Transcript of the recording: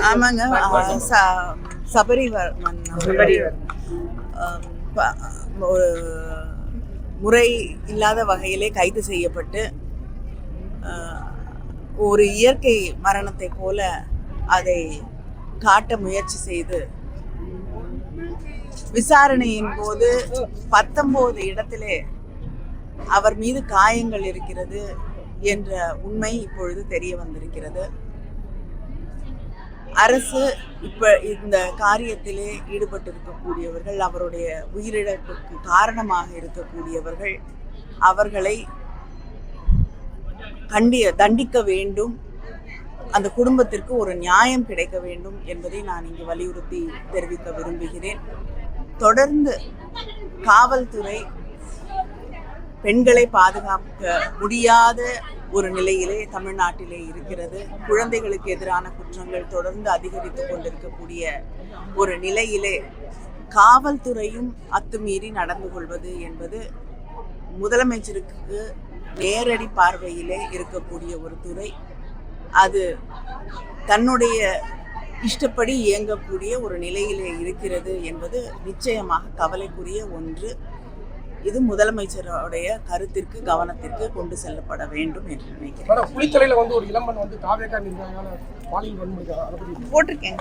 ஆமாங்க, சபரிவர்மன் முறை இல்லாத வகையிலே கைது செய்யப்பட்டு ஒரு இயற்கை மரணத்தை போல அதை காட்ட முயற்சி செய்து விசாரணையின் போது 19 இடத்திலே அவர் மீது காயங்கள் இருக்கிறது என்ற உண்மை இப்பொழுது தெரிய வந்திருக்கிறது. அரசு இப்ப இந்த காரியத்திலே ஈடுபட்டிருக்கக்கூடியவர்கள், அவருடைய உயிரிழப்புக்கு காரணமாக இருக்கக்கூடியவர்கள், அவர்களை தண்டிக்க வேண்டும், அந்த குடும்பத்திற்கு ஒரு நியாயம் கிடைக்க வேண்டும் என்பதை நான் இங்கு வலியுறுத்தி தெரிவிக்க விரும்புகிறேன். தொடர்ந்து காவல்துறை பெண்களை பாதுகாக்க முடியாத ஒரு நிலையிலே தமிழ்நாட்டிலே இருக்கிறது. குழந்தைகளுக்கு எதிரான குற்றங்கள் தொடர்ந்து அதிகரித்துக் கொண்டிருக்கக்கூடிய ஒரு நிலையிலே காவல்துறையும் அத்துமீறி நடந்து கொள்வது என்பது முதலமைச்சருக்கு நேரடி பார்வையிலே இருக்கக்கூடிய ஒரு துறை. அது தன்னுடைய இஷ்டப்படி இயங்கக்கூடிய ஒரு நிலையிலே இருக்கிறது என்பது நிச்சயமாக கவலைக்குரிய ஒன்று. இது முதலமைச்சருடைய கருத்திற்கு, கவனத்திற்கு கொண்டு செல்லப்பட வேண்டும் என்று நினைக்கிறேன். புலித்தலையில ஒரு இளம்பெண் தாவேகா நிர்வாகியால பாலியல் வன்முறை போட்டிருக்கேன்.